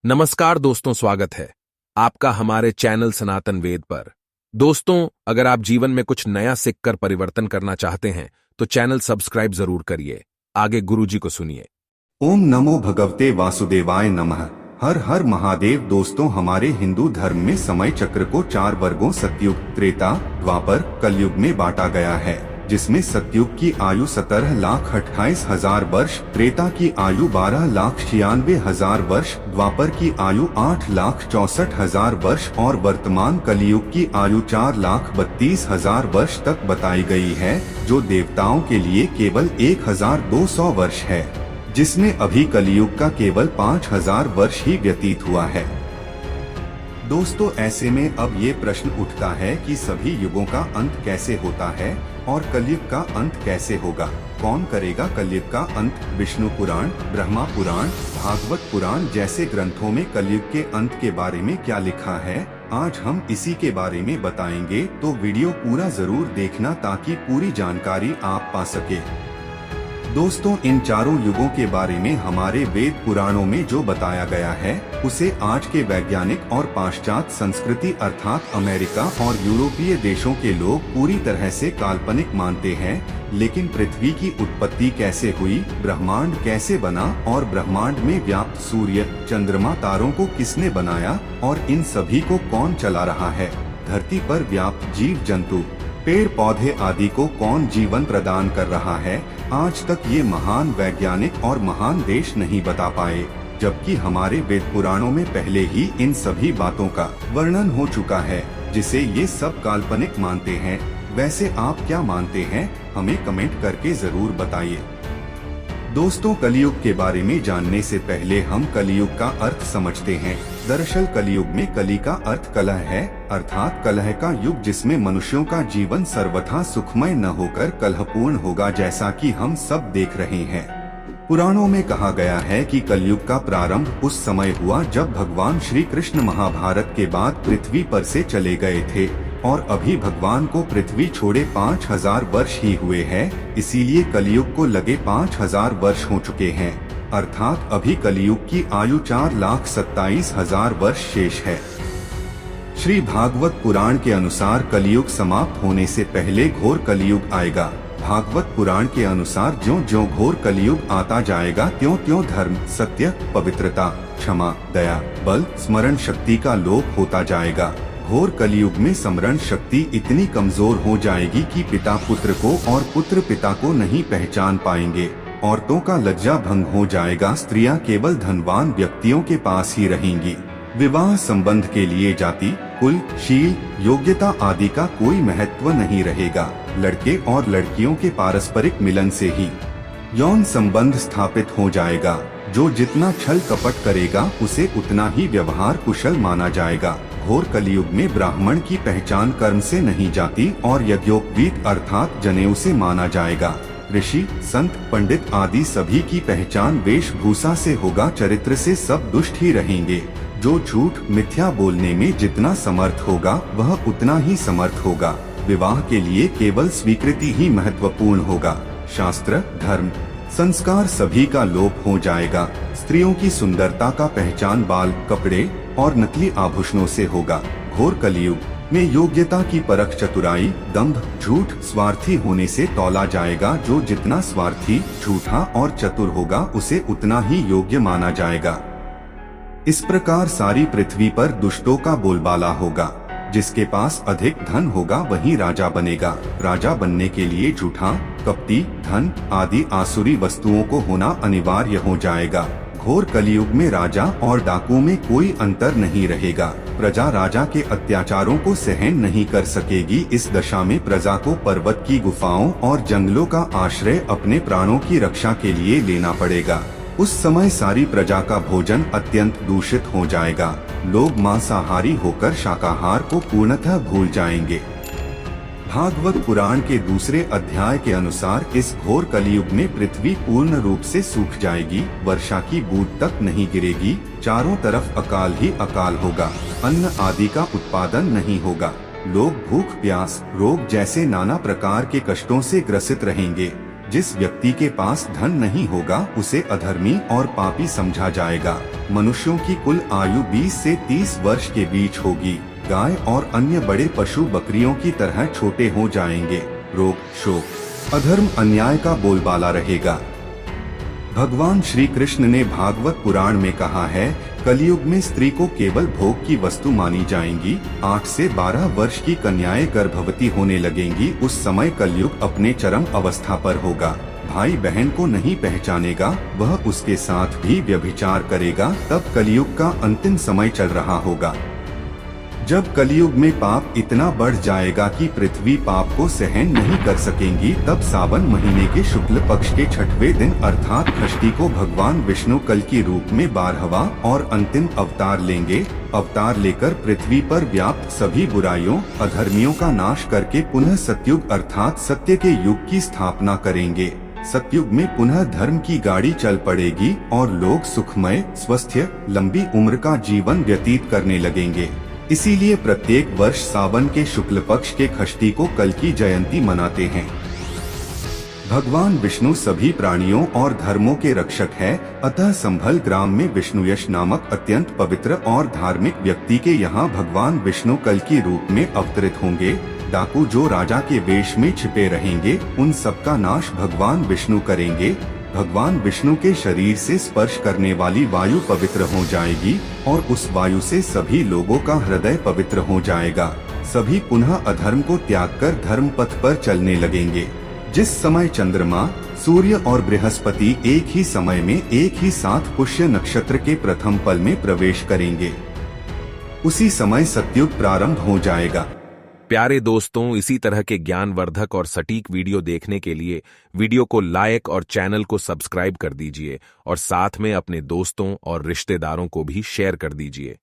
नमस्कार दोस्तों, स्वागत है आपका हमारे चैनल सनातन वेद पर। दोस्तों, अगर आप जीवन में कुछ नया सीखकर परिवर्तन करना चाहते हैं तो चैनल सब्सक्राइब जरूर करिए। आगे गुरुजी को सुनिए। ओम नमो भगवते वासुदेवाय नमः। हर हर महादेव। दोस्तों, हमारे हिंदू धर्म में समय चक्र को 4 वर्गों सतयुग, त्रेता, द्वापर, कलयुग में बांटा गया है, जिसमें सतयुग की आयु 17,28,000 वर्ष, त्रेता की आयु 12,96,000 वर्ष, द्वापर की आयु 8,64,000 वर्ष और वर्तमान कलयुग की आयु 4,32,000 वर्ष तक बताई गई है, जो देवताओं के लिए केवल 1,200 वर्ष है, जिसमें अभी कलयुग का केवल 5,000 वर्ष ही व्यतीत हुआ है। दोस्तों, ऐसे में अब ये प्रश्न उठता है कि सभी युगों का अंत कैसे होता है और कलयुग का अंत कैसे होगा? कौन करेगा कलयुग का अंत? विष्णु पुराण, ब्रह्मा पुराण, भागवत पुराण जैसे ग्रंथों में कलयुग के अंत के बारे में क्या लिखा है, आज हम इसी के बारे में बताएंगे, तो वीडियो पूरा जरूर देखना ताकि पूरी जानकारी आप पा सके। दोस्तों, इन चारों युगों के बारे में हमारे वेद पुराणों में जो बताया गया है, उसे आज के वैज्ञानिक और पाश्चात्य संस्कृति अर्थात अमेरिका और यूरोपीय देशों के लोग पूरी तरह से काल्पनिक मानते हैं। लेकिन पृथ्वी की उत्पत्ति कैसे हुई, ब्रह्मांड कैसे बना और ब्रह्मांड में व्याप्त सूर्य, चंद्रमा, तारों को किसने बनाया और इन सभी को कौन चला रहा है, धरती पर व्याप्त जीव जंतु, पेड़ पौधे आदि को कौन जीवन प्रदान कर रहा है, आज तक ये महान वैज्ञानिक और महान देश नहीं बता पाए, जबकि हमारे वेद पुराणों में पहले ही इन सभी बातों का वर्णन हो चुका है, जिसे ये सब काल्पनिक मानते हैं। वैसे आप क्या मानते हैं, हमें कमेंट करके जरूर बताइए। दोस्तों, कलयुग के बारे में जानने से पहले हम कलयुग का अर्थ समझते हैं। दरअसल कलयुग में कली का अर्थ कलह है, अर्थात कलह का युग, जिसमें मनुष्यों का जीवन सर्वथा सुखमय न होकर कलहपूर्ण होगा, जैसा कि हम सब देख रहे हैं। पुराणों में कहा गया है कि कलयुग का प्रारंभ उस समय हुआ जब भगवान श्री कृष्ण महाभारत के बाद पृथ्वी पर से चले गए थे और अभी भगवान को पृथ्वी छोड़े 5,000 वर्ष ही हुए हैं, इसीलिए कलयुग को लगे 5,000 वर्ष हो चुके हैं, अर्थात अभी कलयुग की आयु 4,27,000 वर्ष शेष है। श्री भागवत पुराण के अनुसार कलयुग समाप्त होने से पहले घोर कलयुग आएगा। भागवत पुराण के अनुसार ज्यों-ज्यों घोर कलयुग आता जाएगा, त्यों-त्यों धर्म, सत्य, पवित्रता, क्षमा, दया, बल, स्मरण शक्ति का लोप होता जाएगा। घोर कलयुग में स्मरण शक्ति इतनी कमजोर हो जाएगी कि पिता पुत्र को और पुत्र पिता को नहीं पहचान पाएंगे। औरतों का लज्जा भंग हो जाएगा। स्त्रियां केवल धनवान व्यक्तियों के पास ही रहेंगी। विवाह संबंध के लिए जाति, कुल, शील, योग्यता आदि का कोई महत्व नहीं रहेगा। लड़के और लड़कियों के पारस्परिक मिलन से ही यौन संबंध स्थापित हो जाएगा। जो जितना छल कपट करेगा उसे उतना ही व्यवहार कुशल माना जाएगा। घोर कलयुग में ब्राह्मण की पहचान कर्म से नहीं जाती और यज्ञोपवीत अर्थात जनेऊ से माना जाएगा। ऋषि, संत, पंडित आदि सभी की पहचान वेशभूषा से होगा। चरित्र से सब दुष्ट ही रहेंगे। जो झूठ मिथ्या बोलने में जितना समर्थ होगा वह उतना ही समर्थ होगा। विवाह के लिए केवल स्वीकृति ही महत्वपूर्ण होगा। शास्त्र, धर्म, संस्कार सभी का लोप हो जाएगा। स्त्रियों की सुंदरता का पहचान बाल, कपड़े और नकली आभूषणों से होगा। घोर कलयुग में योग्यता की परख चतुराई, दंभ, झूठ, स्वार्थी होने से तौला जाएगा। जो जितना स्वार्थी, झूठा और चतुर होगा उसे उतना ही योग्य माना जाएगा। इस प्रकार सारी पृथ्वी पर दुष्टों का बोलबाला होगा। जिसके पास अधिक धन होगा वही राजा बनेगा। राजा बनने के लिए झूठा, कपटी, धन आदि आसुरी वस्तुओं को होना अनिवार्य हो जाएगा। घोर कलयुग में राजा और डाकू में कोई अंतर नहीं रहेगा। प्रजा राजा के अत्याचारों को सहन नहीं कर सकेगी। इस दशा में प्रजा को पर्वत की गुफाओं और जंगलों का आश्रय अपने प्राणों की रक्षा के लिए लेना पड़ेगा। उस समय सारी प्रजा का भोजन अत्यंत दूषित हो जाएगा। लोग मांसाहारी होकर शाकाहार को पूर्णतः भूल जाएंगे। भागवत पुराण के दूसरे अध्याय के अनुसार इस घोर कलयुग में पृथ्वी पूर्ण रूप से सूख जाएगी। वर्षा की बूंद तक नहीं गिरेगी। चारों तरफ अकाल ही अकाल होगा। अन्न आदि का उत्पादन नहीं होगा। लोग भूख, प्यास, रोग जैसे नाना प्रकार के कष्टों से ग्रसित रहेंगे। जिस व्यक्ति के पास धन नहीं होगा उसे अधर्मी और पापी समझा जाएगा। मनुष्यों की कुल आयु 20 से 30 वर्ष के बीच होगी। गाय और अन्य बड़े पशु बकरियों की तरह छोटे हो जाएंगे। रोग, शोक, अधर्म, अन्याय का बोलबाला रहेगा। भगवान श्री कृष्ण ने भागवत पुराण में कहा है, कलयुग में स्त्री को केवल भोग की वस्तु मानी जाएंगी। 8 से 12 वर्ष की कन्याएं गर्भवती होने लगेंगी। उस समय कलयुग अपने चरम अवस्था पर होगा। भाई बहन को नहीं पहचानेगा, वह उसके साथ भी व्यभिचार करेगा। तब कलयुग का अंतिम समय चल रहा होगा। जब कलयुग में पाप इतना बढ़ जाएगा कि पृथ्वी पाप को सहन नहीं कर सकेंगी, तब सावन महीने के शुक्ल पक्ष के 6वें दिन अर्थात षष्ठी को भगवान विष्णु कल की रूप में 12वां और अंतिम अवतार लेंगे। अवतार लेकर पृथ्वी पर व्याप्त सभी बुराइयों, अधर्मियों का नाश करके पुनः सतयुग अर्थात सत्य के युग की स्थापना करेंगे। सतयुग में पुनः धर्म की गाड़ी चल पड़ेगी और लोग सुखमय, स्वस्थ, लंबी उम्र का जीवन व्यतीत करने लगेंगे। इसीलिए प्रत्येक वर्ष सावन के शुक्ल पक्ष के षष्ठी को कल की जयंती मनाते हैं। भगवान विष्णु सभी प्राणियों और धर्मों के रक्षक है। अतः संभल ग्राम में विष्णुयश नामक अत्यंत पवित्र और धार्मिक व्यक्ति के यहाँ भगवान विष्णु कल की रूप में अवतरित होंगे। डाकू जो राजा के वेश में छिपे रहेंगे, उन सबका नाश भगवान विष्णु करेंगे। भगवान विष्णु के शरीर से स्पर्श करने वाली वायु पवित्र हो जाएगी और उस वायु से सभी लोगों का हृदय पवित्र हो जाएगा। सभी पुनः अधर्म को त्याग कर धर्म पथ पर चलने लगेंगे। जिस समय चंद्रमा, सूर्य और बृहस्पति एक ही समय में एक ही साथ पुष्य नक्षत्र के प्रथम पल में प्रवेश करेंगे, उसी समय सतयुग प्रारंभ हो जाएगा। प्यारे दोस्तों, इसी तरह के ज्ञानवर्धक और सटीक वीडियो देखने के लिए वीडियो को लाइक और चैनल को सब्सक्राइब कर दीजिए और साथ में अपने दोस्तों और रिश्तेदारों को भी शेयर कर दीजिए।